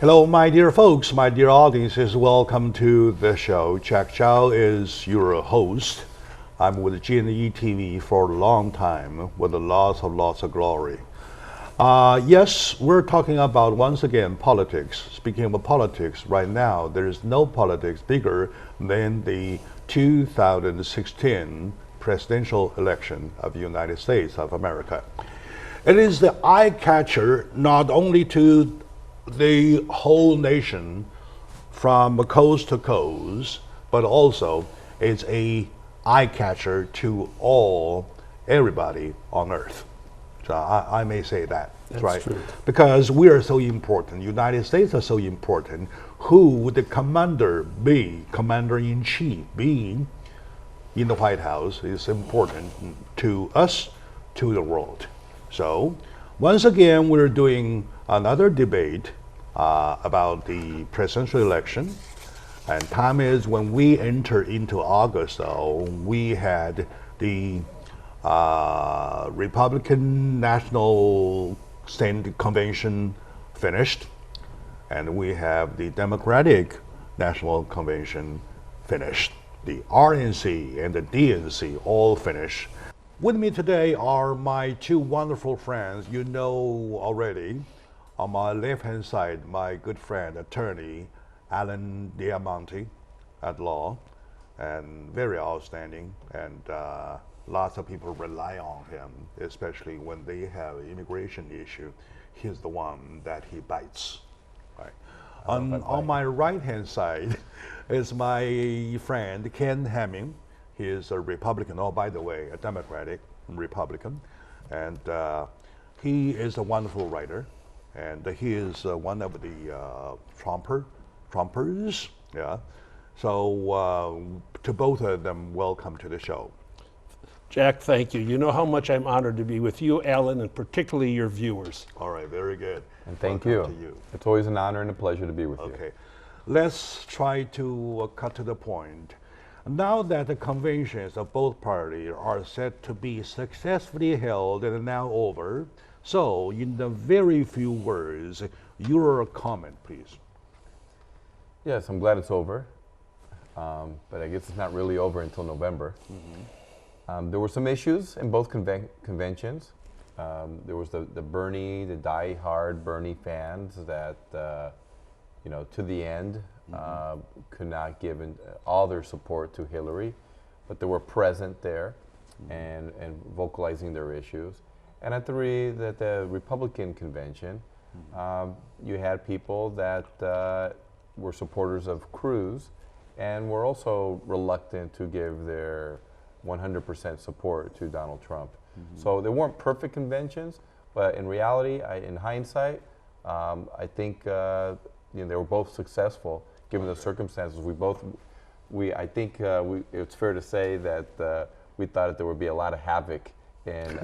Hello, my dear folks, my dear audiences. Welcome to the show. Jack Chow is your host. I'm with G&E TV for a long time with lots of glory. Yes, we're talking about, once again, politics. Speaking of politics, right now, there is no politics bigger than the 2016 presidential election of the United States of America. It is the eye catcher not only to the whole nation from coast to coast, but also it's a eye catcher to everybody on earth. So I may say that. That's right. true. Because we are so important. United States are so important. Who would the commander be? Commander in chief being in the White House is important to us, to the world. So once again, we're doing another debate about the presidential election. And time is when we enter into August, though, we had the Republican National Standing Convention finished, and we have the Democratic National Convention finished. The RNC and the DNC all finished. With me today are my two wonderful friends you know already. On my left-hand side, my good friend, attorney Alan Diamante at law, and very outstanding, and lots of people rely on him, especially when they have an immigration issue. He's the one that he bites. Right. On my right-hand side is my friend Ken Hemming. He is a Republican, oh, by the way, a Democratic Republican, and he is a wonderful writer, and he is one of the Trumpers, yeah. So to both of them, welcome to the show. Jack, thank you. You know how much I'm honored to be with you, Alan, and particularly your viewers. All right, very good. And thank welcome you. To you. It's always an honor and a pleasure to be with you. Okay, let's try to cut to the point. Now that the conventions of both parties are set to be successfully held and now over, so in the very few words, your comment, please. Yes, I'm glad it's over, but I guess it's not really over until November. Mm-hmm. There were some issues in both conventions. There was the die-hard Bernie fans that, to the end, could not give all their support to Hillary, but they were present there and vocalizing their issues. And at the Republican convention, you had people that were supporters of Cruz and were also reluctant to give their 100% support to Donald Trump. Mm-hmm. So they weren't perfect conventions, but in reality, in hindsight, I think they were both successful given the circumstances. It's fair to say that we thought that there would be a lot of havoc in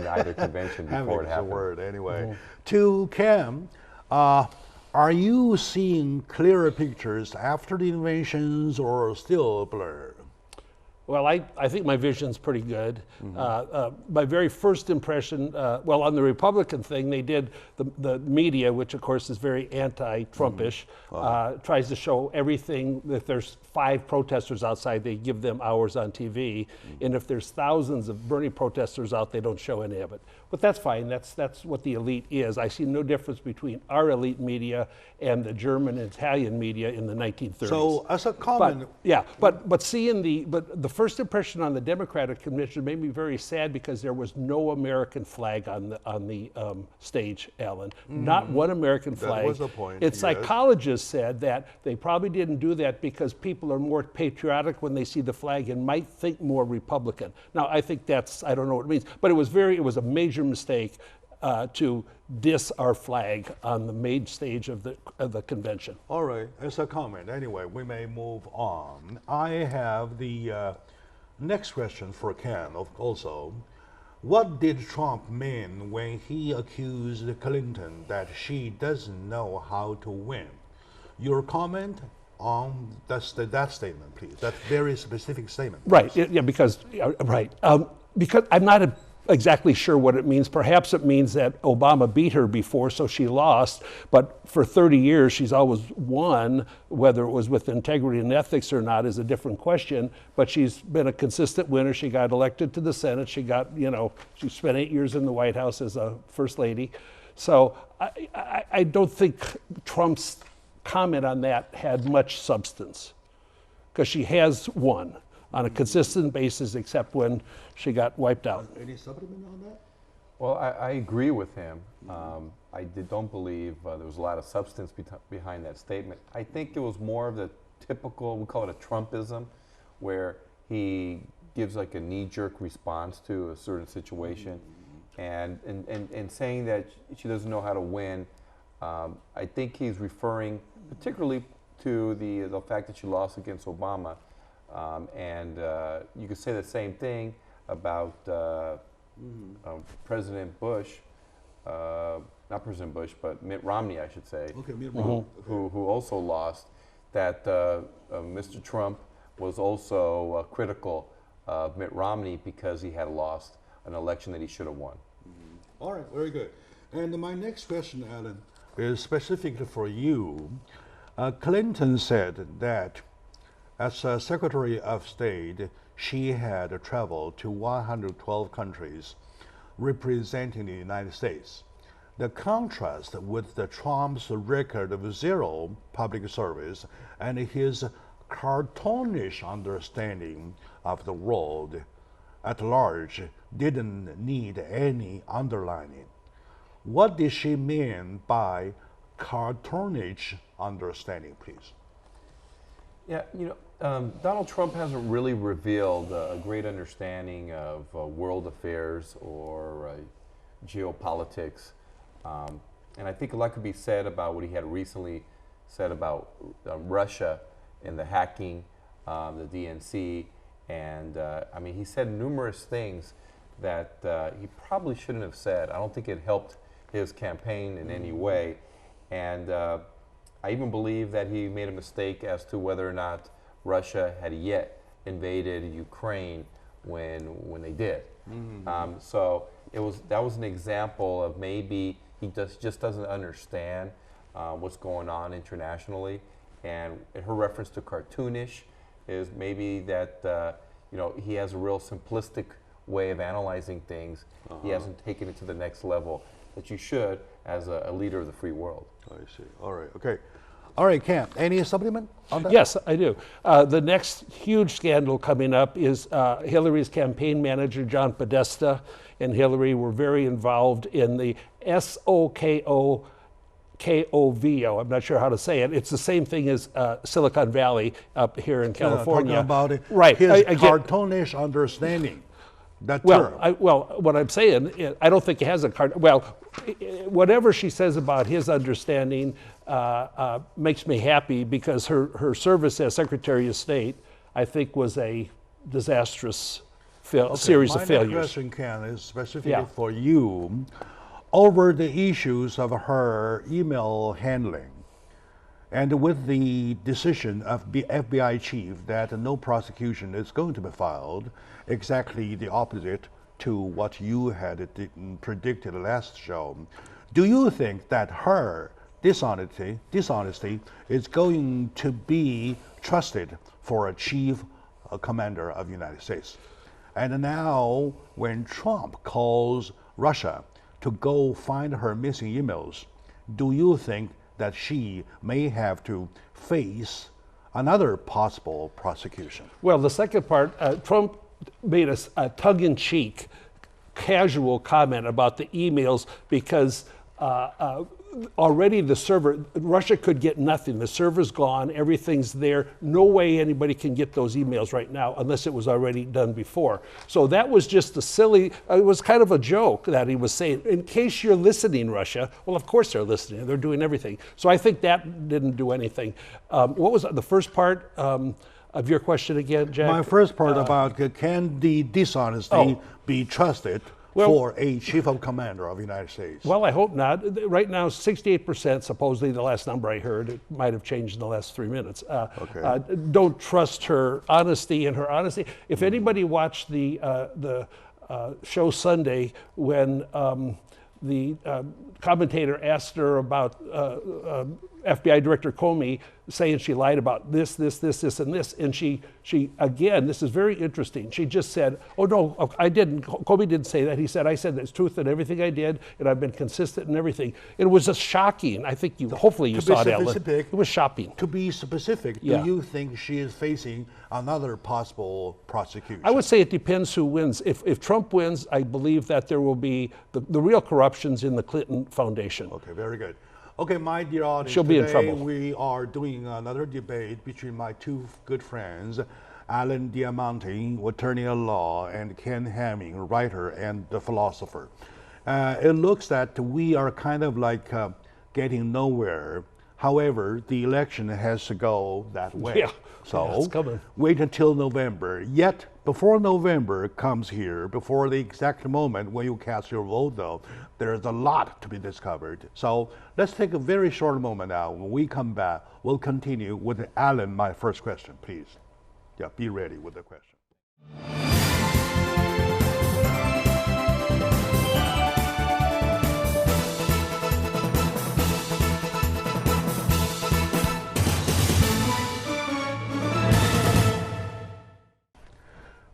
either convention before it happened. Havoc is a word, anyway. Mm-hmm. To Cam, are you seeing clearer pictures after the inventions or still blurred? Well, I think my vision's pretty good. Mm-hmm. My very first impression, on the Republican thing, they did the media, which of course is very anti-Trumpish, tries to show everything. If there's 5 protesters outside, they give them hours on TV. Mm-hmm. And if there's thousands of Bernie protesters out, they don't show any of it. But that's fine. That's what the elite is. I see no difference between our elite media and the German and Italian media in the 1930s. So as a comment, but seeing the first impression on the Democratic convention made me very sad because there was no American flag on the stage, Alan. Not one American flag. That was the point. And psychologists said that they probably didn't do that because people are more patriotic when they see the flag and might think more Republican. Now, I think I don't know what it means, but it was a major mistake to diss our flag on the main stage of the convention. All right, as a comment. Anyway, we may move on. I have the next question for Ken also. What did Trump mean when he accused Clinton that she doesn't know how to win? Your comment on that statement, please. That very specific statement. Right. Yeah. Because right. Because I'm not a exactly sure what it means. Perhaps it means that Obama beat her before, so she lost. But for 30 years, she's always won. Whether it was with integrity and ethics or not is a different question. But she's been a consistent winner. She got elected to the Senate. She got, she spent 8 years in the White House as a first lady. So I don't think Trump's comment on that had much substance, because she has won on a consistent basis, except when she got wiped out. Any supplement on that? Well, I agree with him. Don't believe there was a lot of substance behind that statement. I think it was more of the typical, we call it a Trumpism, where he gives like a knee-jerk response to a certain situation, and saying that she doesn't know how to win. I think he's referring particularly to the fact that she lost against Obama. You could say the same thing about President Bush, not President Bush, but Mitt Romney, I should say, Okay, Mitt Romney. who also lost, that Mr. Trump was also critical of Mitt Romney because he had lost an election that he should have won. All right, very good. And my next question, Alan, is specifically for you. Clinton said that as Secretary of State, she had traveled to 112 countries representing the United States. The contrast with the Trump's record of zero public service and his cartoonish understanding of the world at large didn't need any underlining. What did she mean by cartoonish understanding, please? Yeah, Donald Trump hasn't really revealed a great understanding of world affairs or geopolitics. And I think a lot could be said about what he had recently said about Russia and the hacking, the DNC. And he said numerous things that he probably shouldn't have said. I don't think it helped his campaign in any way. And I even believe that he made a mistake as to whether or not Russia had yet invaded Ukraine when they did. So that was an example of maybe he just doesn't understand what's going on internationally. And her reference to cartoonish is maybe that he has a real simplistic way of analyzing things. He hasn't taken it to the next level that you should as a leader of the free world. I see. All right. Okay. All right, Cam. Any supplement on that? Yes, I do. The next huge scandal coming up is Hillary's campaign manager, John Podesta, and Hillary were very involved in the SOKOVO. I'm not sure how to say it. It's the same thing as Silicon Valley up here in California. Talking about it. Right. His cartoonish understanding. That term. What I'm saying, I don't think he has a card. Well, whatever she says about his understanding makes me happy, because her service as Secretary of State, I think, was a disastrous series of failures. My next question, Ken, is specifically for you. Over the issues of her email handling, and with the decision of the FBI chief that no prosecution is going to be filed, exactly the opposite to what you had predicted last show, do you think that her dishonesty is going to be trusted for a chief commander of the United States? And now, when Trump calls Russia to go find her missing emails, do you think that she may have to face another possible prosecution? Well, the second part, Trump made a tongue-in-cheek, casual comment about the emails, because already the server, Russia could get nothing. The server's gone, everything's there. No way anybody can get those emails right now unless it was already done before. So that was just a silly, it was kind of a joke that he was saying, in case you're listening, Russia. Well, of course they're listening, they're doing everything. So I think that didn't do anything. What was the first part of your question again, Jack? My first part about can the dishonesty be trusted for a chief of commander of the United States? Well, I hope not. Right now, 68%, supposedly the last number I heard, it might have changed in the last 3 minutes, don't trust her honesty. And her honesty, if anybody watched the show Sunday when the commentator asked her about FBI Director Comey saying she lied about this, and this. And she again, this is very interesting. She just said, oh no, I didn't. Comey didn't say that. He said, I said there's truth in everything I did, and I've been consistent in everything. It was just shocking. I think hopefully you saw it, Ellen. It was shocking. To be specific, Yeah. do you think she is facing another possible prosecution? I would say it depends who wins. If Trump wins, I believe that there will be the real corruptions in the Clinton Foundation. Okay, very good. Okay, my dear audience, She'll be in today trouble. we are doing another debate between my two good friends, Alan Diamante, attorney at law, and Ken Hamming, writer and the philosopher. It looks that we are kind of like getting nowhere. However, the election has to go that way. Yeah, So yeah, it's coming. wait until November. Yet, before November comes here, before the exact moment when you cast your vote, though, there's a lot to be discovered. So let's take a very short moment now. When we come back, we'll continue with Alan. My first question, please. Yeah, be ready with the question.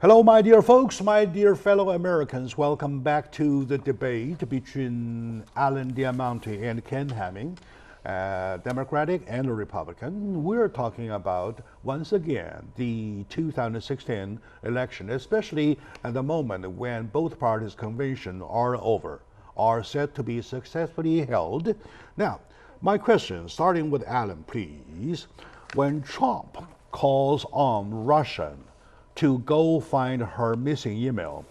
Hello, my dear folks, my dear fellow Americans. Welcome back to the debate between Alan Diamante and Ken Hamming, Democratic and Republican. We're talking about, once again, the 2016 election, especially at the moment when both parties' convention are over, are set to be successfully held. Now, my question, starting with Alan, please. When Trump calls on Russia to go find her missing email,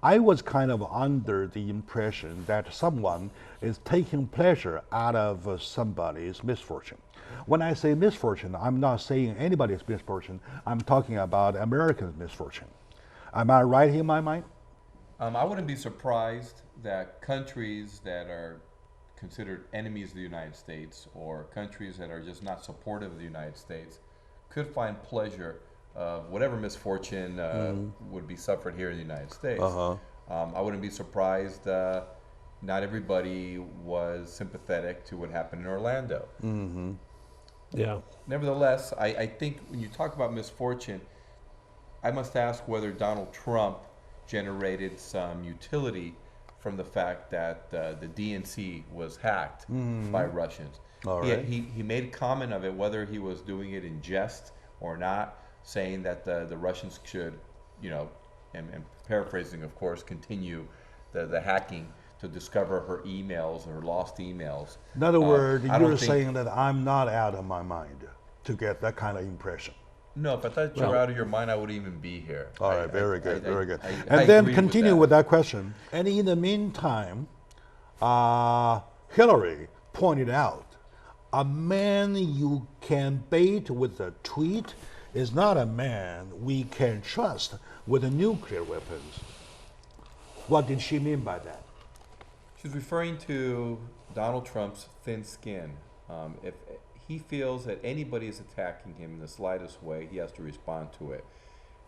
I was kind of under the impression that someone is taking pleasure out of somebody's misfortune. When I say misfortune, I'm not saying anybody's misfortune. I'm talking about Americans' misfortune. Am I right in my mind? I wouldn't be surprised that countries that are considered enemies of the United States or countries that are just not supportive of the United States could find pleasure of whatever misfortune would be suffered here in the United States. I wouldn't be surprised not everybody was sympathetic to what happened in Orlando. Yeah. Nevertheless, I think when you talk about misfortune, I must ask whether Donald Trump generated some utility from the fact that the DNC was hacked by Russians. All right. He made a comment of it, whether he was doing it in jest or not, saying that the Russians should, and paraphrasing, of course, continue the hacking to discover her emails, her lost emails. In other words, I don't you're think- saying that I'm not out of my mind to get that kind of impression. No, if I thought you were out of your mind, I wouldn't even be here. All right, very good, very good. I And then agree continue that. with that question. And in the meantime, Hillary pointed out, a man you can bait with a tweet is not a man we can trust with the nuclear weapons. What did she mean by that? She's referring to Donald Trump's thin skin. If he feels that anybody is attacking him in the slightest way, he has to respond to it.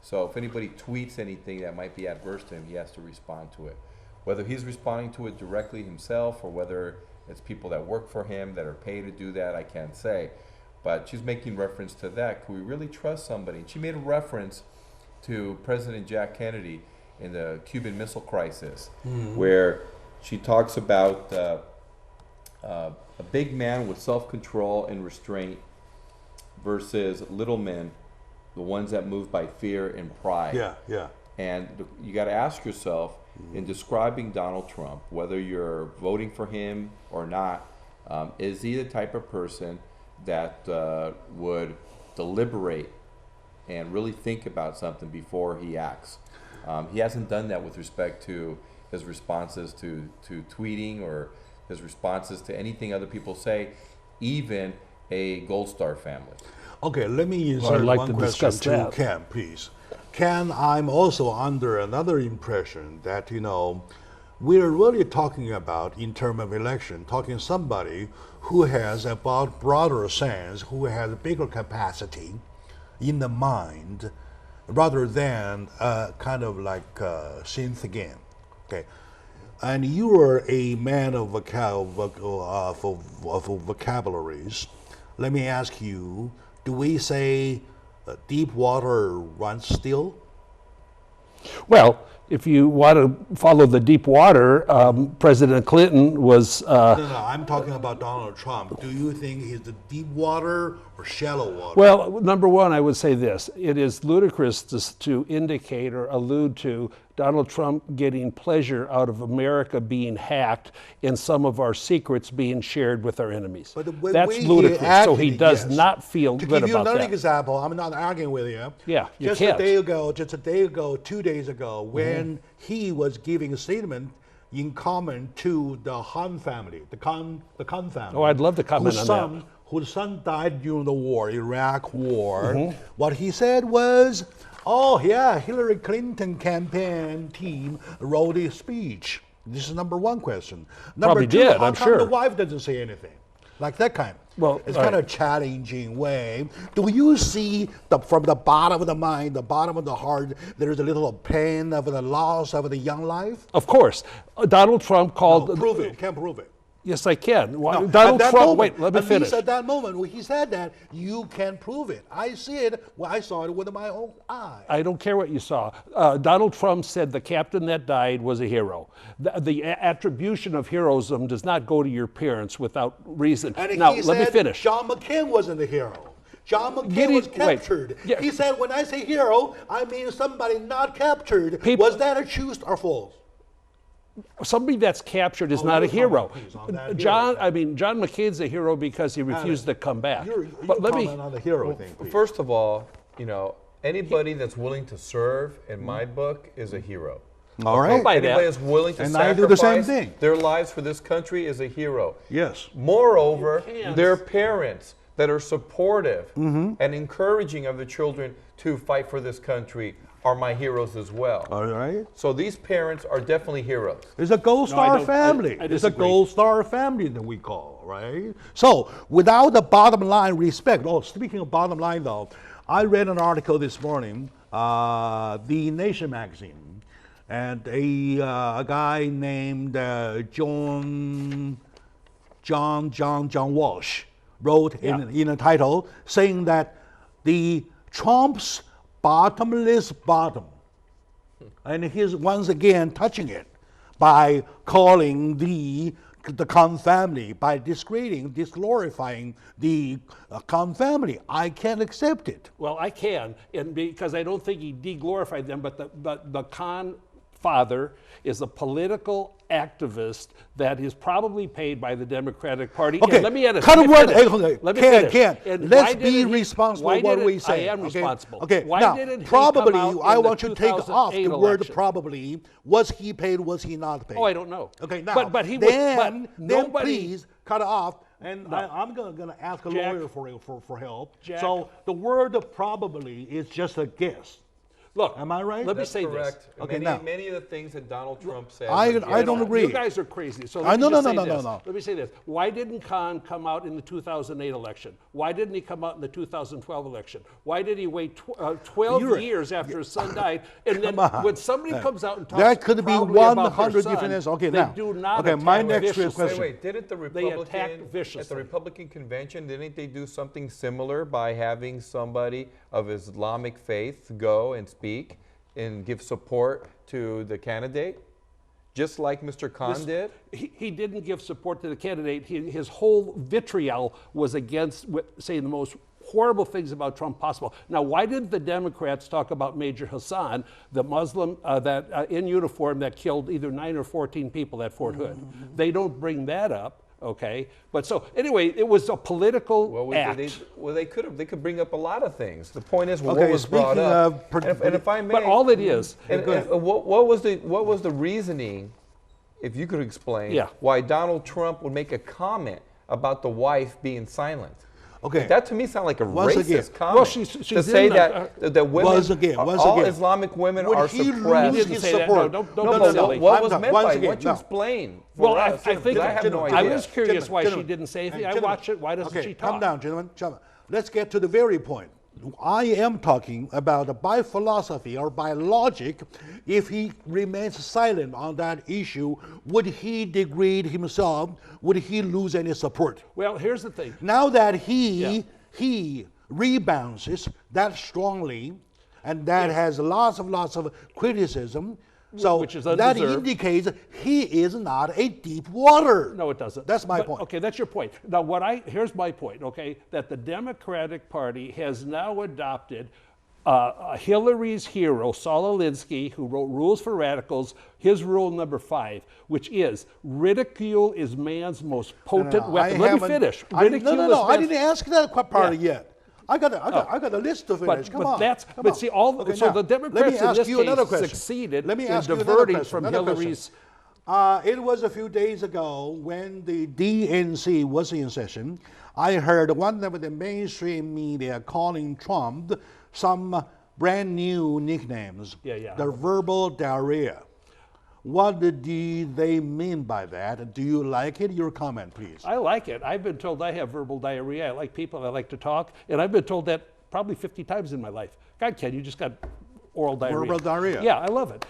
So if anybody tweets anything that might be adverse to him, he has to respond to it. Whether he's responding to it directly himself or whether it's people that work for him that are paid to do that, I can't say. But she's making reference to that. Can we really trust somebody? And she made a reference to President Jack Kennedy in the Cuban Missile Crisis, where she talks about a big man with self-control and restraint versus little men, the ones that move by fear and pride. Yeah. And you got to ask yourself, in describing Donald Trump, whether you're voting for him or not, is he the type of person that would deliberate and really think about something before he acts? He hasn't done that with respect to his responses to tweeting or his responses to anything other people say, even a Gold Star family. Okay, let me I'd insert like one to question discuss to that. Ken, please. Ken, I'm also under another impression that, we're really talking about, in terms of election, talking somebody who has a broader sense, who has a bigger capacity in the mind, rather than kind of like synth again. Okay, and you are a man of vocabularies. Let me ask you: do we say deep water runs still? Well, if you want to follow the deep water, President Clinton was. No, I'm talking about Donald Trump. Do you think he's the deep water or shallow water? Well, number one, I would say this. It is ludicrous to indicate or allude to Donald Trump getting pleasure out of America being hacked and some of our secrets being shared with our enemies. But the That's way he ludicrous. So he acted, does yes. not feel To good give you about another that. example, I'm not arguing with you. Yeah, you just can't. just a day ago, 2 days ago, when he was giving a statement in comment to the Han family, the Khan family. Oh, I'd love to comment on that. Whose son died during the war, Iraq War. What he said was, "Oh yeah, Hillary Clinton campaign team wrote a speech." This is number one question. Number Probably two, did, how I'm come sure. the wife doesn't say anything? Like that kind. Well, it's all kind right. of challenging way. Do you see from the bottom of the mind, the bottom of the heart, there is a little pain of the loss of the young life? Of course. Donald Trump called. No, prove it. Can't prove it. Yes, I can. No, Donald at that Trump. moment, Wait, let me at finish. least at that moment when he said that, you can prove it. I see it. Well, I saw it with my own eye. I don't care what you saw. Donald Trump said the captain that died was a hero. The attribution of heroism does not go to your parents without reason. And Now, he let me said finish. John McCain wasn't a hero. John McCain Getting- was wait. captured. Yeah. He said, when I say hero, I mean somebody not captured. Was that a truth or false? Somebody that's captured is Oh, not a you're hero. talking on that John hero. McCain's a hero because he refused to come back. You But let me. comment on the hero thing, please. First of all, anybody that's willing to serve in my book is a hero. All right. by Anybody that. that's willing to And I do the sacrifice same thing. their lives for this country is a hero. Yes. Moreover, You can't. their parents that are supportive Mm-hmm. and encouraging of the children to fight for this country are my heroes as well. All right. So these parents are definitely heroes. It's a gold I star don't- family. I It's a disagree. gold star family that we call, right? So without the bottom line respect, speaking of bottom line though, I read an article this morning, The Nation magazine, and a guy named John Walsh wrote in a title saying that the Trump's bottomless bottom, and he's once again touching it by calling the Khan family, by disglorifying the Khan family. I can't accept it. Well, I can, and because I don't think he deglorified them, but the Khan father is a political activist that is probably paid by the Democratic Party. Okay, And let me add a cut a word. finish. Okay, Let me Ken, finish. Ken, And let's why be didn't he- responsible why what didn't- we say. I am okay? responsible. Okay, Why now, didn't he probably, come out I in the want you to take off the 2008 word election? probably. Was he paid, was he not paid? Oh, I don't know. Okay, now, but he was. then, But nobody. please cut it off. And I'm gonna ask a Jack, lawyer for help. Jack. So the word probably is just a guess. Look, Am I right? Let me That's say correct. this. Okay, many, now- many of the things that Donald Trump said. I were don't yes. agree. You guys are crazy. So I- let me no, just no, say no, this. no. Let me say this. Why didn't Khan come out in the 2008 election? Why didn't he come out in the 2012 election? Why did he wait 12 You're- years after his son died? And then Come on. when somebody comes out and talks That could be proudly about their 100 son, different. Okay, they now. do not Okay, my attack next viciously. question. Wait, didn't the They attacked Republican at viciously. the Republican convention? Didn't they do something similar by having somebody of Islamic faith go and speak and give support to the candidate, just like Mr. Khan did? He didn't give support to the candidate. His whole vitriol was against saying the most horrible things about Trump possible. Now, why didn't the Democrats talk about Major Hassan, the Muslim in uniform that killed either 9 or 14 people at Fort Hood? They don't bring that up. Okay, but so anyway, it was a political act. They could bring up a lot of things. The point is, what Okay, was brought speaking up. of And if I may, But all it is, and what was the reasoning, if you could explain, Yeah. why Donald Trump would make a comment about the wife being silent? Okay. That to me sounds like a Once racist again. comment. Well, she to say didn't, that women, Once again, all Islamic women Would are he lose suppressed. He didn't his say that. support? No, don't No, be but silly. what was meant Once by it? again, Why don't you no. explain? for Well, I us? think Because I have no I idea. was curious why she Gentlemen, didn't say anything. I gentlemen, watch it. Why doesn't okay, she talk? calm down, gentlemen. Let's get to the very point. I am talking about by philosophy or by logic. If he remains silent on that issue, would he degrade himself? Would he lose any support? Well, here's the thing. Now that he rebounds that strongly, and that has lots of criticism, so Which is that undeserved. indicates he is not a deep water. No, it doesn't. That's my But, point. Okay, that's your point. Now, here's my point. Okay, that the Democratic Party has now adopted Hillary's hero, Saul Alinsky, who wrote Rules for Radicals, his rule number 5, which is ridicule is man's most potent weapon. Let me finish. Ridicule no, is I man's- didn't ask that part Yeah. yet. I got a list to finish. Come on. But come see, on. Okay, so now, the let me Democrats in ask this you another case question. succeeded Let me in ask you another diverting question, from another question. Hillary's. It was a few days ago when the DNC was in session. I heard one of the mainstream media calling Trump some brand new nicknames. Yeah. The verbal diarrhea. What do they mean by that? Do you like it? Your comment, please. I like it. I've been told I have verbal diarrhea. I like people. I like to talk, and I've been told that probably 50 times in my life. God, Ken, you just got oral diarrhea. Verbal diarrhea. Yeah, I love it,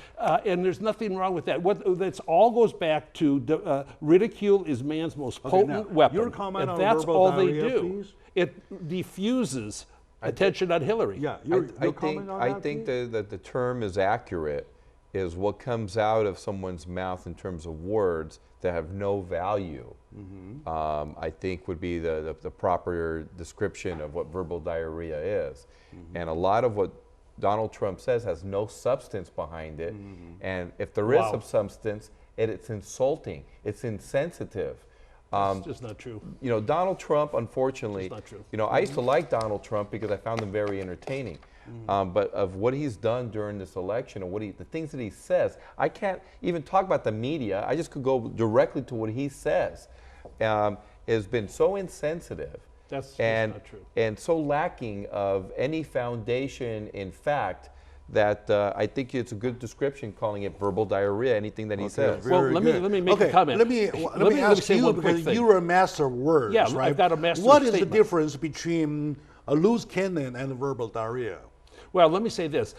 and there's nothing wrong with that. That all goes back to ridicule is man's most potent now, weapon. your comment and on that's verbal all they diarrhea, do. please? It diffuses attention on Hillary. Yeah, your I comment think, on I that, think please? that the term is accurate, is what comes out of someone's mouth in terms of words that have no value. I think would be the proper description of what verbal diarrhea is. And a lot of what Donald Trump says has no substance behind it. And if there is Wow. some substance, it's insulting, it's insensitive. It's just not true. You know, Donald Trump, unfortunately, It's not true. you know, I used to like Donald Trump because I found him very entertaining. But of what he's done during this election and the things that he says, I can't even talk about the media. I just could go directly to what he says. Has been so insensitive. That's just and, not true. And so lacking of any foundation in fact that I think it's a good description calling it verbal diarrhea, anything that he says. Well, Very let good. me make a Okay, comment. Let me ask say you, one quick because thing. you're a master of words, Yeah, right? I've got a master What is statement. the difference between a loose cannon and verbal diarrhea? Well, let me say this.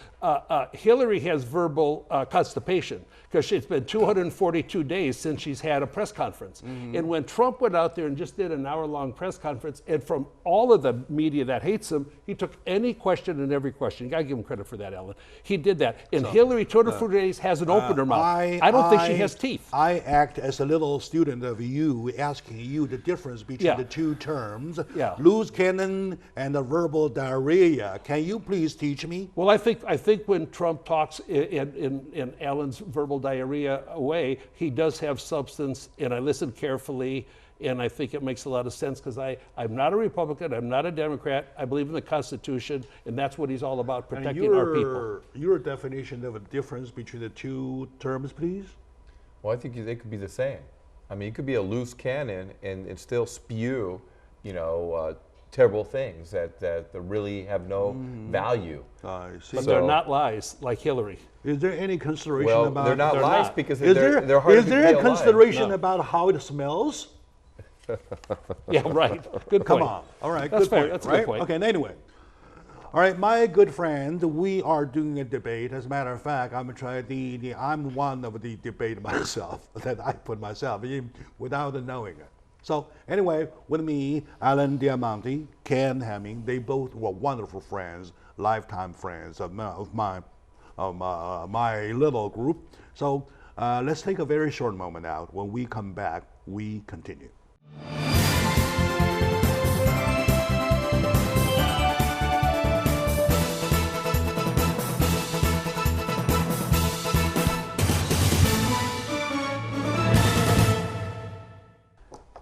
Hillary has verbal constipation because it's been 242 days since she's had a press conference. And when Trump went out there and just did an hour-long press conference, and from all of the media that hates him, he took any question and every question. You got to give him credit for that, Alan. He did that. And Hillary, 242 days, hasn't opened her mouth. I don't think she has teeth. I act as a little student of you, asking you the difference between Yeah. the two terms, Yeah. loose cannon and the verbal diarrhea. Can you please teach me? Well, I think when Trump talks in Alan's verbal diarrhea way, he does have substance, and I listen carefully, and I think it makes a lot of sense because I'm not a Republican, I'm not a Democrat, I believe in the Constitution, and that's what he's all about, And protecting our people. your definition of a difference between the two terms, please? Well, I think they could be the same. I mean, you could be a loose cannon and still spew, you know, terrible things that really have no value. I see. But So- they're not lies like Hillary. Is there any consideration Well, about? they're not they're lies not. because Is they're hard is to there be a alive. consideration No. about how it smells? Yeah, right. Good Come point. on. All right. That's good fair. point. That's a right? good point. Okay. And anyway, all right, my good friend, we are doing a debate. As a matter of fact, I'm one of the debate myself that I put myself in without knowing it. So anyway, with me, Alan Diamante, Ken Hamming, they both were wonderful friends, lifetime friends of my little group. So let's take a very short moment out. When we come back, we continue.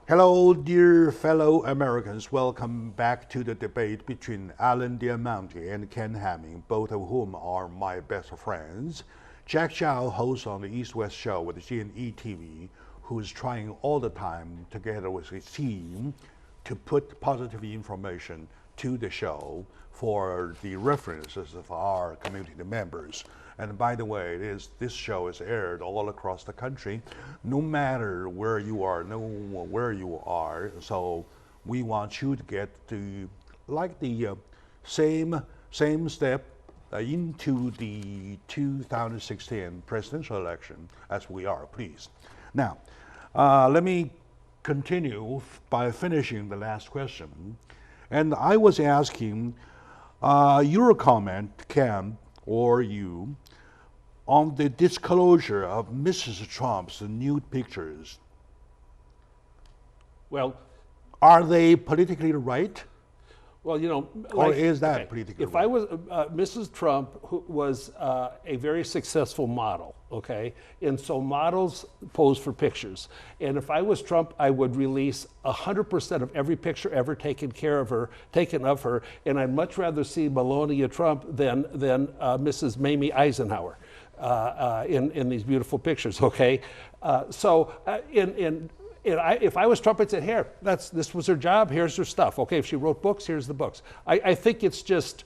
Hello, dear fellow Americans. Welcome back to the debate between Alan Diamante and Ken Hamming, both of whom are my best friends. Jack Chow hosts on the East West Show with G&E TV, who is trying all the time, together with his team, to put positive information to the show for the references of our community members. And by the way, this show is aired all across the country, no matter where you are, So we want you to get the same step into the 2016 presidential election as we are, please. Now, let me continue by finishing the last question. And I was asking your comment, Cam, or you, on the disclosure of Mrs. Trump's nude pictures. Well, Are they politically right? well, you know, Or is that politically if right? I was Mrs. Trump, who was a very successful model, okay, and so models pose for pictures, and if I was Trump, I would release 100% of every picture ever taken of her, and I'd much rather see Melania Trump than Mrs. Mamie Eisenhower in these beautiful pictures, okay, if I was Trump, I'd say, here, this was her job, here's her stuff. Okay, if she wrote books, here's the books. I think it's just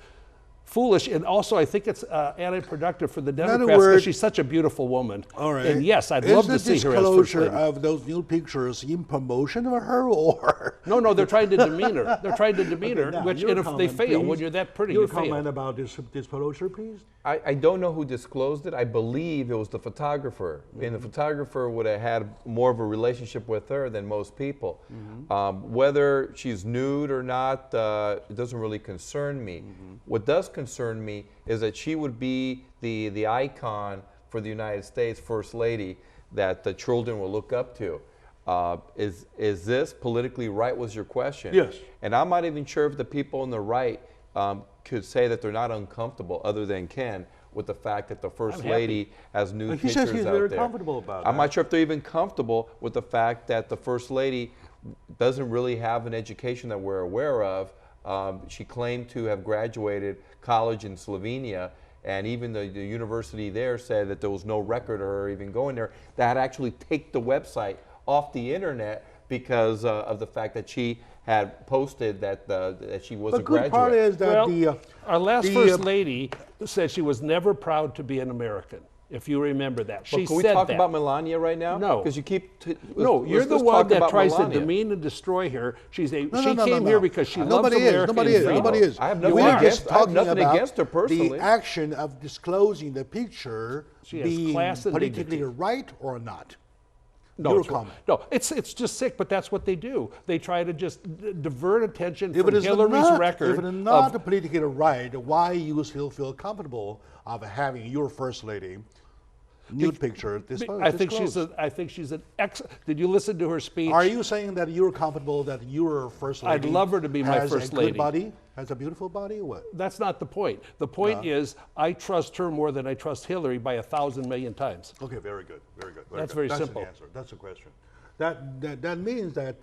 foolish, and also I think it's anti-productive for the Democrats because words- she's such a beautiful woman. All right. And yes, I'd love to see her as first disclosure lady. of those nude pictures in promotion of her, or No, they're trying to demean her. They're trying to demean her, Now, which, your and if they comment, fail, when please. you're that pretty, Your you fail. comment about this disclosure, please. I don't know who disclosed it. I believe it was the photographer. And the photographer would have had more of a relationship with her than most people. Whether she's nude or not, it doesn't really concern me. What does concern me is that she would be the icon for the United States First Lady that the children will look up to. Is this politically right was your question? Yes. And I'm not even sure if the people on the right could say that they're not uncomfortable, other than Ken, with the fact that the First I'm happy. Lady has nude He pictures says he's out very there. comfortable about I'm that. not sure if they're even comfortable with the fact that the First Lady doesn't really have an education that we're aware of. She claimed to have graduated college in Slovenia, and even the university there said that there was no record of her even going there. That actually take the website off the internet because of the fact that she had posted that she was a The good graduate. part is that Well, our last the, first lady said she was never proud to be an American. If you remember that, But she can we said talk that. about Melania right now? No. Because you keep. No, you're the let's one talk that about tries Melania. to demean and destroy her. She No, came here because she nobody loves is. America. Nobody and is. freedom. Nobody is. I have nothing We're against- just I have talking nothing about against her personally. the action of disclosing the picture She has being class and politically dignity. right or not. No, Your it's wrong. comment. No, it's just sick, but that's what they do. They try to just divert attention If from it is Hillary's not, record. if it is not of, politically right, why you still feel comfortable of having your first lady nude picture I think she's an ex. Did you listen to her speech? Are you saying that you're comfortable that your first lady I'd love her to be my has first a good lady. body, has a beautiful body, or what? That's not the point. The point is, I trust her more than I trust Hillary by 1,000 million times. Okay, very good, very good. That's good. very That's simple. the answer. That's the question. That means that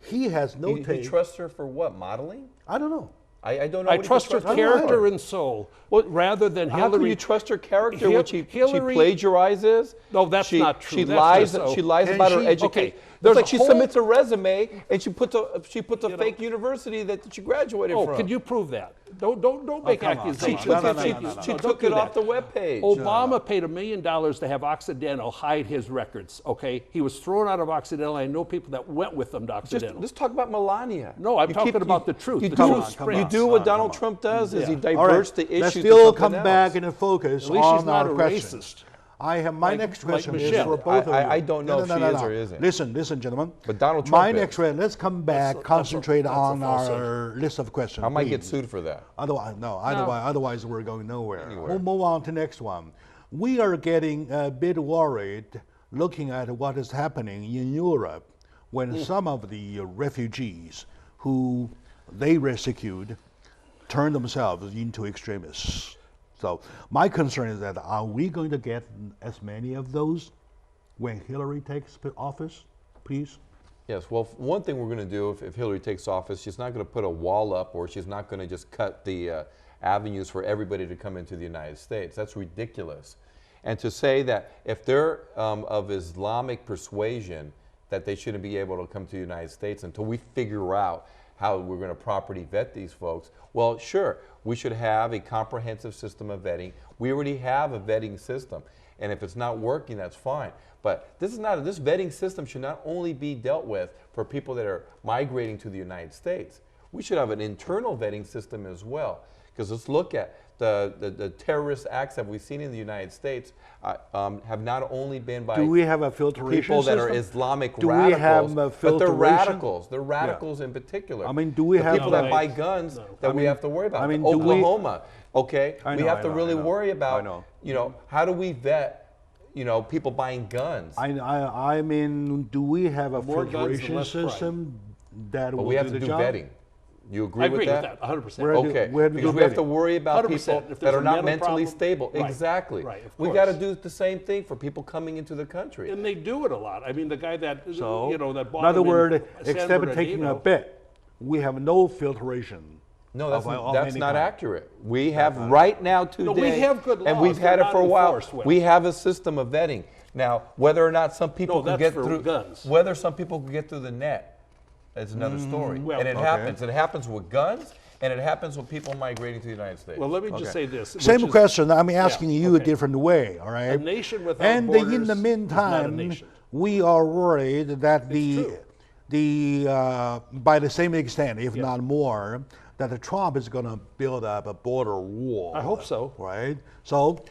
he has no You take. trust her for what? Modeling? I don't know. I don't know. I what you trust her her character for. and soul rather than How Hillary. can you trust her character Hil- when she Hillary- plagiarizes? No, that's she, not true. She That's lies. just so- She lies And about her she- education. okay, It's there's like a she whole- submits a resume and she puts a fake university that she graduated Oh, from. can you prove that? Don't make come on, accusations. come on. No, no, She, no, no, no, she no. took Don't do it off that. the webpage. Obama paid $1 million to have Occidental hide his records. Okay, he was thrown out of Occidental. I know people that went with them to Occidental. Let's talk about Melania. No, I'm talking about the truth. You The do, truth spreads. you do what Donald Trump does is he All diverts right, the issue let's to still something come else. back and focus At least she's on not our a question. racist. I have my Like- next like question is Michelle. for both of you. I don't know if she is or isn't. Listen, gentlemen. But Donald My Trump is. next question. Let's come back. That's a Concentrate on falsehood. our list of questions. I might get please. sued for that. Otherwise we're going nowhere. Anywhere. We'll move on to next one. We are getting a bit worried looking at what is happening in Europe when some of the refugees who they rescued turn themselves into extremists. So my concern is that are we going to get as many of those when Hillary takes office, please? Yes, well, one thing we're going to do if Hillary takes office, she's not going to put a wall up, or she's not going to just cut the avenues for everybody to come into the United States. That's ridiculous. And to say that if they're of Islamic persuasion, that they shouldn't be able to come to the United States until we figure out how we're going to properly vet these folks. Well, sure, we should have a comprehensive system of vetting. We already have a vetting system. And if it's not working, that's fine. But this vetting system should not only be dealt with for people that are migrating to the United States. we should have an internal vetting system as well. Because let's look at the terrorist acts that we've seen in the United States have not only been by Do we have a filtration people that are system? Islamic Do we radicals, have a but they're filtration? radicals. They're radicals in particular. I mean, do we the have people the- that buy guns that we have to worry about? I mean, do we- Oklahoma, okay? I We know, have I to know, really I know. worry I about, know. you know, how do we vet, you know, people buying guns? I mean, do we have a More guns, the filtration less crime. system that But will we have do to the do job? vetting. You agree, I agree with that? that, 100%. Where do- Okay, where do because you we have vetting? to worry about 100%. people If that there's are a not mental mentally problem- stable. Right, Exactly. right, of We got to course. do the same thing for people coming into the country. And they do it a lot. I mean, the guy that, So, you know, that bought in other him words, San except for taking a Bernardino. bet, we have no filtration. No, of that's any not kind. accurate. We have right now today, we have good and laws. we've had They're it for a not while. enforced well. We have a system of vetting. Now, whether or not some people No, can that's get for through, guns. whether some people can get through the net, is another story. Well, and it okay. happens. It happens with guns, and it happens with people migrating to the United States. Well, let me just say this. Same which is- question. I'm asking you a okay. different way, all right? A nation without and borders in the is not a meantime, nation. we are worried that true. by the same extent, if Yeah. not more, that the Trump is going to build up a border wall. I hope so. Right. So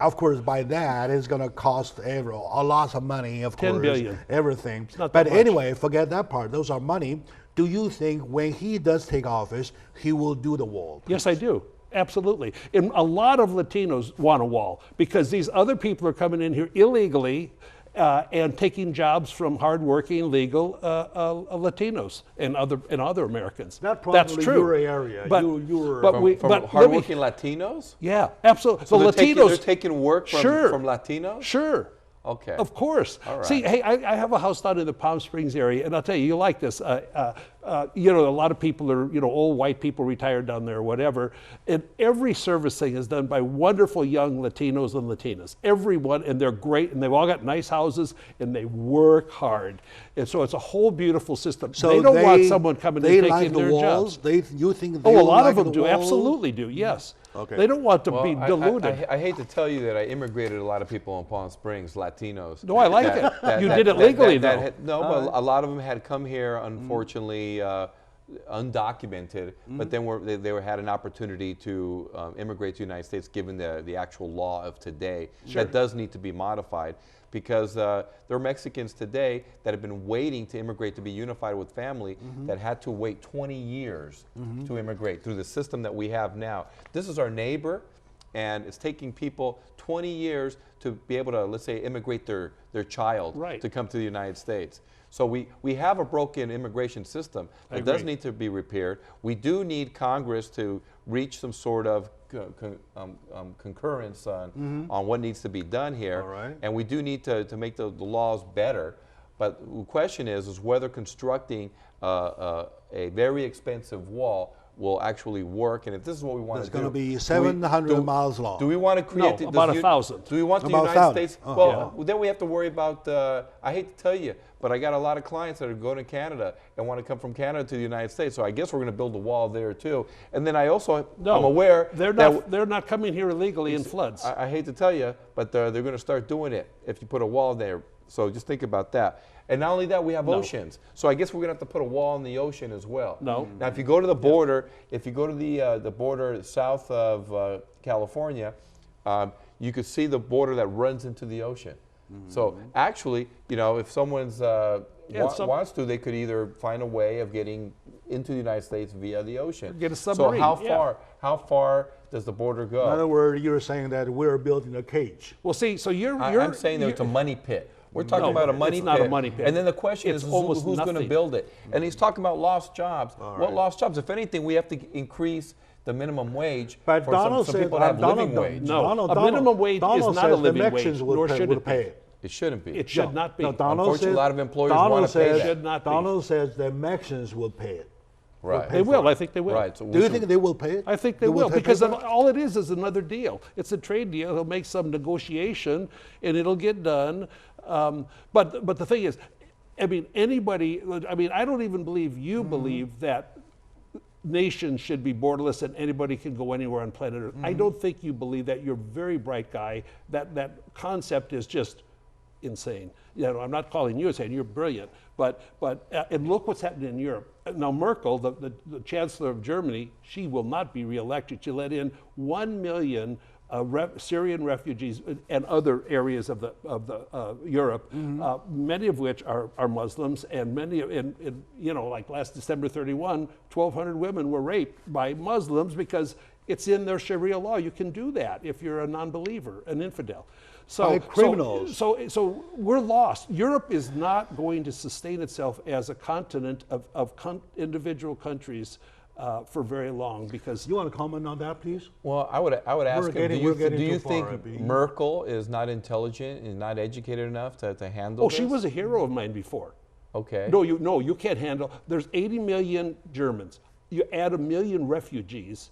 of course, by that, it's going to cost a lot of money. Of 10 course, billion. everything. not But that much. anyway, forget that part. Those are money. Do you think when he does take office, he will do the wall? Yes, I do. Absolutely. And a lot of Latinos want a wall because these other people are coming in here illegally and taking jobs from hardworking, legal Latinos and other Americans. That's That's probably true. your area. But, You're- but from we, from but let me- hardworking Latinos? yeah, absolutely. So the they're Latinos, they're taking work from, Sure. from Latinos? Sure. Okay. Of course. All right. See, hey, I have a house down in the Palm Springs area, and I'll tell you, you like this. You know, a lot of people are, you know, old white people retired down there or whatever, and every service thing is done by wonderful young Latinos and Latinas. Everyone, and they're great, and they've all got nice houses, and they work hard. And so it's a whole beautiful system. So they don't want someone coming they and like taking the their walls. jobs. You think they Oh, a will lot like of them the do. walls? Absolutely do. Yes. Okay. They don't want to Well, be diluted. I hate to tell you that I immigrated a lot of people in Palm Springs, Latinos. No, I like it. You did it legally, though. No, but a lot of them had come here, unfortunately, undocumented, but then had an opportunity to immigrate to the United States given the actual law of today. That does need to be modified because there are Mexicans today that have been waiting to immigrate to be unified with family that had to wait 20 years to immigrate through the system that we have now. This is our neighbor, and it's taking people 20 years to be able to, let's say, immigrate their child Right. to come to the United States. So we have a broken immigration system that does need to be repaired. We do need Congress to reach some sort of concurrence on what needs to be done here. All right. And we do need to make the laws better. But the question is whether constructing a very expensive wall will actually work, and if this is what we want It's to do. going to be 700 miles long. Do we want to create No, about 1,000. Do we want the About United 1,000. States? Oh. Well, then we have to worry about. I hate to tell you, but I got a lot of clients that are going to Canada and want to come from Canada to the United States. So I guess we're going to build a wall there too. And then I also, No, I'm aware they're that not. They're not coming here illegally in floods. I hate to tell you, but they're going to start doing it if you put a wall there. So just think about that. And not only that, we have oceans. So I guess we're going to have to put a wall in the ocean as well. No. Now, if you go to the border, if you go to the border south of California, you could see the border that runs into the ocean. So actually, you know, if someone's wants to, they could either find a way of getting into the United States via the ocean. Get a submarine, So how far does the border go? In other words, you're saying that we're building a cage. Well, see, so I'm saying that it's a money pit. We're talking about a money it's pit. not a money pit. And then the question It's is almost who's going to nothing. build it? And he's talking about lost jobs. What lost jobs? If anything, we have to increase the minimum wage But for Donald some said people to have living wage. No, a minimum wage Donald is not a says living the Mexicans wage, nor should will it be. pay it. It shouldn't be. It should not be. No, Donald Unfortunately, says, a lot of employers Donald want to pay says, that. Should not be. Donald says the Mexicans will pay it. Right. They will. I think they will. Right. So Do you think they will pay it? I think they will take because it? all it is another deal. It's a trade deal. He'll make some negotiation, and it'll get done. But the thing is, I mean, anybody. I mean, I don't even believe you believe that nations should be borderless and anybody can go anywhere on planet Earth. I don't think you believe that. You're a very bright guy. That concept is just insane. You know, I'm not calling you insane. You're brilliant, but and look what's happening in Europe. Now Merkel, the Chancellor of Germany, she will not be reelected. She let in 1 million Syrian refugees and other areas of Europe, many of which are Muslims, and many you know, like last December 31, 1,200 women were raped by Muslims because it's in their Sharia law. You can do that if you're a non-believer, an infidel. So, by criminals. So we're lost. Europe is not going to sustain itself as a continent of individual countries for very long, because You want to comment on that, please? Well, I would ask him, do you too think far, Abby. Merkel is not intelligent and not educated enough to handle oh, this? she was a hero of mine before. Okay. No, you can't handle. There's 80 million Germans. You add 1 million refugees.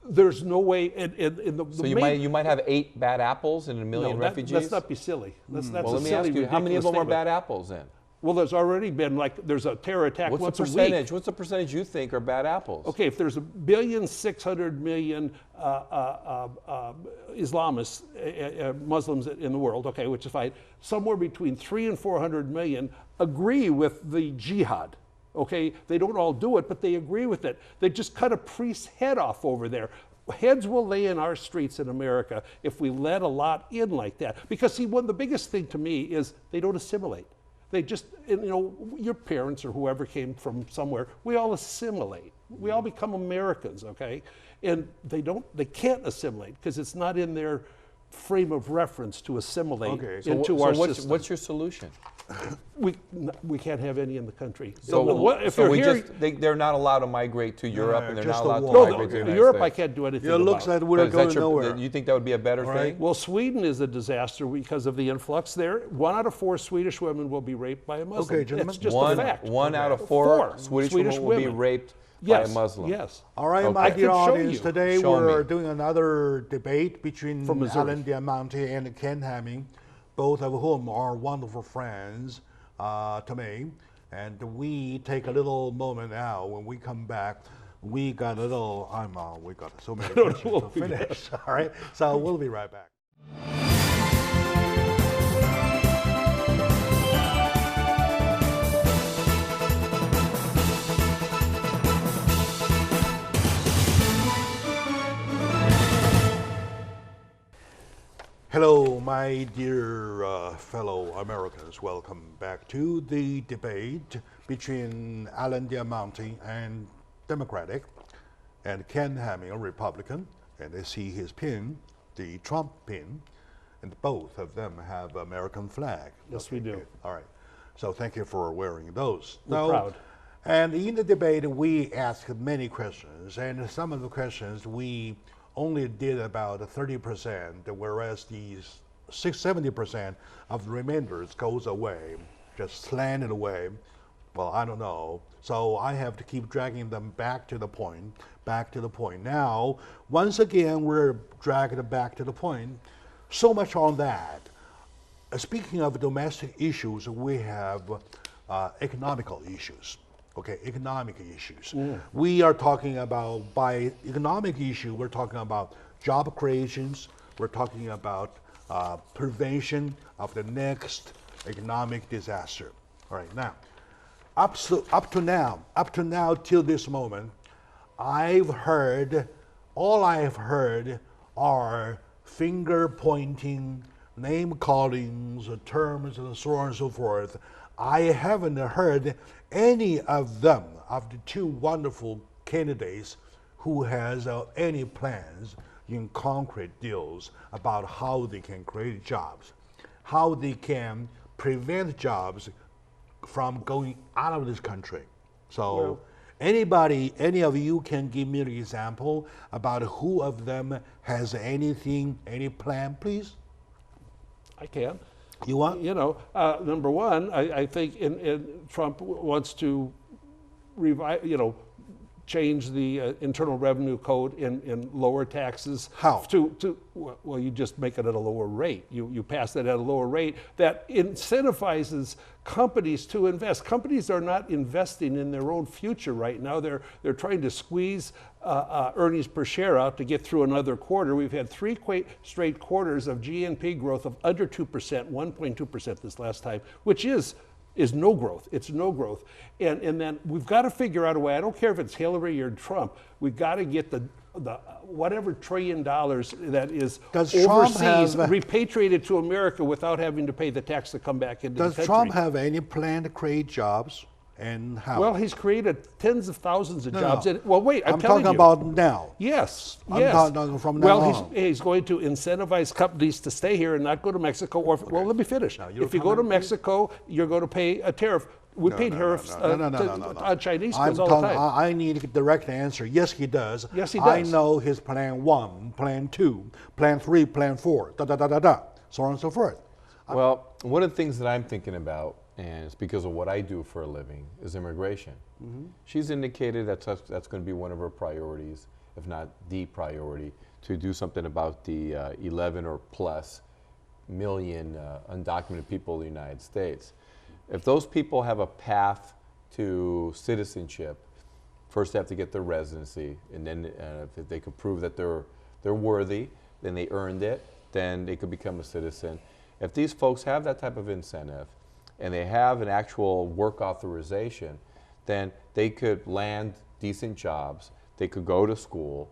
There's no way. In the So you might have 8 bad apples and 1 million refugees? Let's not be silly. That's Well, a let me silly, ask you, how many of them ridiculous are statement. bad apples then? Well, there's already been, like, there's a terror attack What's once the a week. percentage? What's the percentage you think are bad apples? Okay, if there's 1,600,000,000 Islamists, Muslims in the world, okay, which is fine, somewhere between 300 and 400 million agree with the jihad. Okay, they don't all do it, but they agree with it. They just cut a priest's head off over there. Heads will lay in our streets in America if we let a lot in like that. Because see, the biggest thing to me is they don't assimilate. They just, you know, your parents or whoever came from somewhere, we all assimilate. We all become Americans, okay? And they can't assimilate because it's not in their frame of reference to assimilate into our system. What's your solution? We can't have any in the country. They're not allowed to migrate to Europe, and they're just not a allowed wall. to migrate to the United Europe, States. I can't do anything It looks about. like we're Is that going nowhere. You think that would be a better thing? Well, Sweden is a disaster because of the influx there. 1 out of 4 Swedish women will be raped by a Muslim. Okay, gentlemen. It's just one, a fact. 1 out of 4 Swedish women will be women. raped Yes, by a Muslim. Yes. All right, Okay. my I dear can show audience, you. today Show we're me. doing another debate between From Missouri. Alan Diamante and Ken Hamming, both of whom are wonderful friends to me. And we take a little moment now. When we come back, we got a little, we got so many questions to finish. All right, so we'll be right back. Hello, my dear fellow Americans. Welcome back to the debate between Alan Diamante and Democratic and Ken Hamming, a Republican. And I see his pin, the Trump pin, and both of them have American flag. Yes, we do. Good. All right. So thank you for wearing those. We're proud. And in the debate, we asked many questions, and some of the questions we only did about 30%, whereas the 70% of the remainders goes away, just slanted away. Well, I don't know. So I have to keep dragging them back to the point, Now, once again, we're dragged back to the point. So much on that. Speaking of domestic issues, we have economical issues. Okay, economic issues. We are talking about, by economic issue, we're talking about job creations, we're talking about prevention of the next economic disaster. All right, now, up to now, till this moment, all I've heard are finger pointing, name callings, terms, and so on and so forth. I haven't heard any of them, of the two wonderful candidates, who has any plans in concrete deals about how they can create jobs, how they can prevent jobs from going out of this country. So any of you can give me an example about who of them has any plan, please? I can. You want? You know, number one, I think Trump wants to change the Internal Revenue Code and lower taxes. How? Well, you just make it at a lower rate. You pass it at a lower rate that incentivizes companies to invest. Companies are not investing in their own future right now. They're trying to squeeze earnings per share out to get through another quarter. We've had three straight quarters of GNP growth of under 2%, 1.2% this last time, which is no growth. It's no growth. And then we've got to figure out a way. I don't care if it's Hillary or Trump. We've got to get the whatever $1 trillion that is overseas repatriated to America without having to pay the tax to come back into the country. Does Trump have any plan to create jobs, and how? Well, he's created tens of thousands of jobs. Well, wait, I'm telling talking you. about now. Yes, I'm yes. talking from now on. Well, he's going to incentivize companies to stay here and not go to Mexico. Or well, let me finish. If you go to Mexico, you're going to pay a tariff. We pay tariffs on Chinese goods all the time. I need a direct answer. Yes, he does. Yes, he does. I know his plan 1, plan 2, plan 3, plan 4, so on and so forth. Well, one of the things that I'm thinking about, and it's because of what I do for a living, is immigration. She's indicated that that's going to be one of her priorities, if not the priority, to do something about the 11 or plus million undocumented people in the United States. If those people have a path to citizenship, first they have to get their residency, and then if they could prove that they're worthy, then they earned it, then they could become a citizen. If these folks have that type of incentive, and they have an actual work authorization, then they could land decent jobs, they could go to school,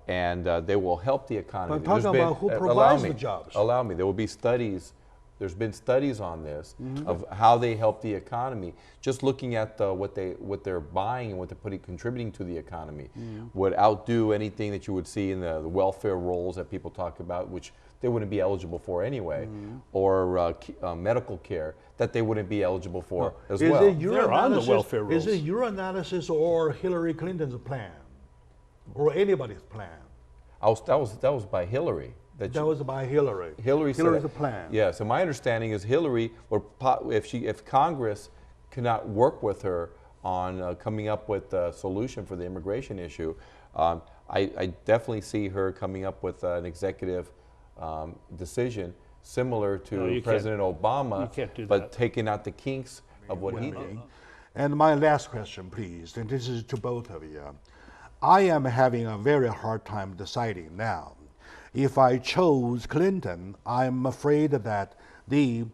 and they will help the economy. But talking about who provides the jobs. Allow me, there will be studies. There's been studies on this of how they help the economy. Just looking at what they're buying and what they're contributing to the economy would outdo anything that you would see in the welfare rolls that people talk about, which they wouldn't be eligible for anyway, or medical care that they wouldn't be eligible for as well. They're on the welfare rolls. Is it your analysis or Hillary Clinton's plan, or anybody's plan? That was by Hillary. That was by Hillary. Hillary's a plan. Yeah. So my understanding is Hillary, if Congress cannot work with her on coming up with a solution for the immigration issue, I definitely see her coming up with an executive decision similar to President Obama, but taking out the kinks of what he did. And my last question, please, and this is to both of you. I am having a very hard time deciding now. If I chose Clinton, I'm afraid that the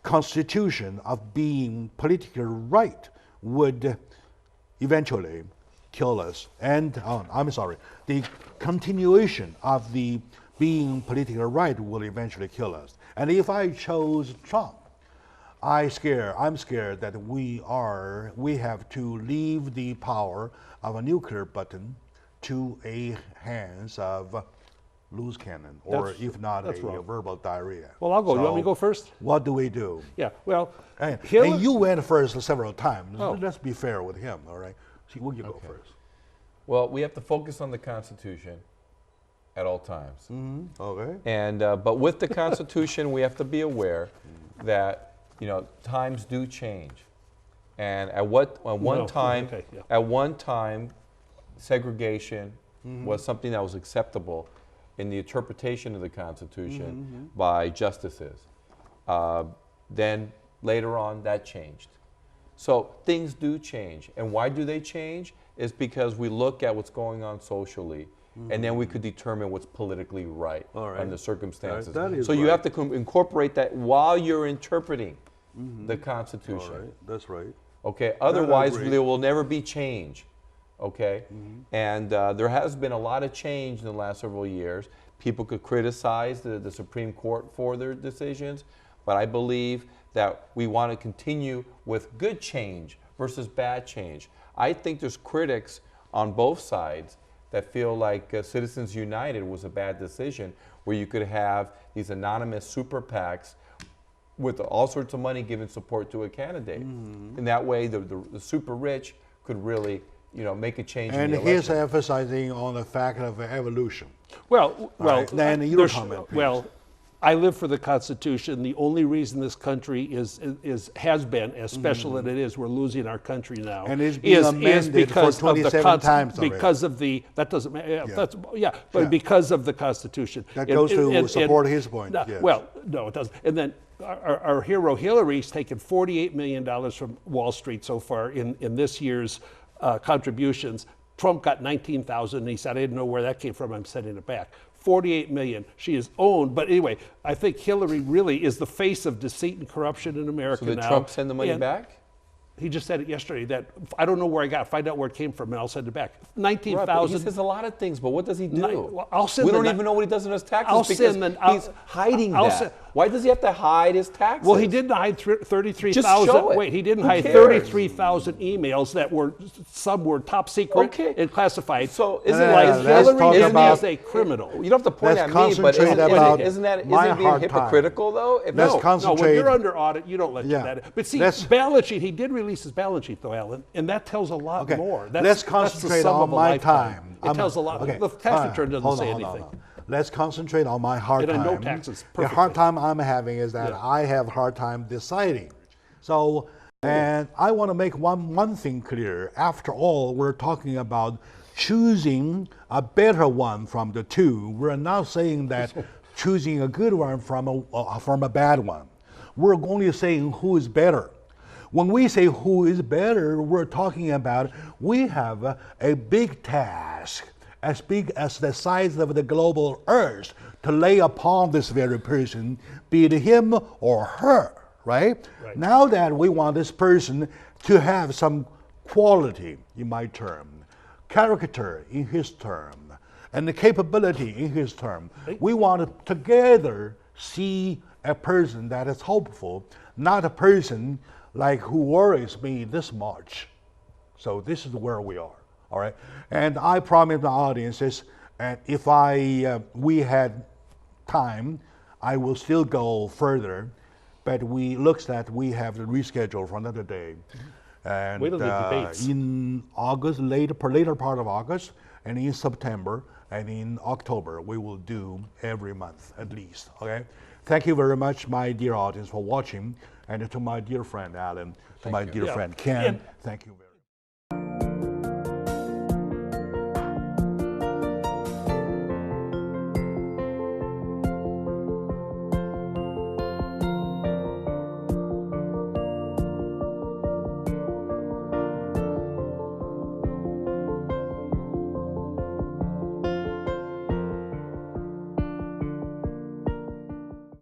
constitution of being politically right would eventually kill us. And I'm sorry, the continuation of the being politically right will eventually kill us. And if I chose Trump, I'm scared that we have to leave the power of a nuclear button to a hands of loose cannon, or if not, a verbal diarrhea. Well, I'll go. You want me to go first? What do we do? Yeah, well, and you went first several times. Let's be fair with him, all right? See, will you go first? Well, we have to focus on the Constitution at all times. Okay. And but with the Constitution, we have to be aware that times do change, and at one time, segregation was something that was acceptable in the interpretation of the Constitution by justices. Then later on, that changed. So things do change. And why do they change? Is because we look at what's going on socially, and then we could determine what's politically right under circumstances. So you have to incorporate that while you're interpreting the Constitution. All right. That's right. Okay. Otherwise, there will never be change. Okay, and there has been a lot of change in the last several years. People could criticize the Supreme Court for their decisions, but I believe that we want to continue with good change versus bad change. I think there's critics on both sides that feel like Citizens United was a bad decision, where you could have these anonymous super PACs with all sorts of money giving support to a candidate. And that way, the super rich could really make a change in the election. And he's emphasizing on the fact of evolution. Well, then your comment, please. Well, I live for the Constitution. The only reason this country has been as special as it is, we're losing our country now. And it's being amended for 27 times already. because of the that doesn't but because of the Constitution. That goes to support his point. Yes. Well, no, it doesn't. And then our hero Hillary's taken $48 million from Wall Street so far in this year's contributions. Trump got 19,000, and he said, I didn't know where that came from. I'm sending it back. 48 million. She is owned. But anyway, I think Hillary really is the face of deceit and corruption in America now. So did Trump send the money back? He just said it yesterday that I don't know where I got it. Find out where it came from, and I'll send it back. 19,000. Right, he says a lot of things, but what does he do? Well, I'll send we don't even know what he does in his taxes he's hiding I'll that. Why does he have to hide his taxes? Well, he didn't hide 33,000. Just show it. Wait, he didn't hide cares? 33,000 emails that were some were top secret and classified. So isn't like Hillary about, is a criminal? You don't have to point at me, but isn't it being hypocritical though? Let's concentrate. No, when you're under audit, you don't let that. But see, balance sheet. He did release his balance sheet though, Alan, and that tells a lot more. Let's concentrate on my time. It tells a lot. The tax return doesn't say anything. Let's concentrate on my hard time. And I know taxes perfectly. The hard time I'm having is that I have a hard time deciding. So, and I want to make one thing clear. After all, we're talking about choosing a better one from the two. We're not saying that choosing a good one from a bad one. We're only saying who is better. When we say who is better, we're talking about we have a big task, as big as the size of the global earth, to lay upon this very person, be it him or her, right? Now that we want this person to have some quality, in my term, character in his term, and the capability in his term, we want to together see a person that is hopeful, not a person like who worries me this much. So this is where we are. All right, and I promised the audiences, and if we had time, I will still go further, but looks that we have to reschedule for another day. And in August, later part of August, and in September, and in October, we will do every month at least. Okay, thank you very much, my dear audience, for watching, and to my dear friend Alan, to my dear friend Ken, thank you very much.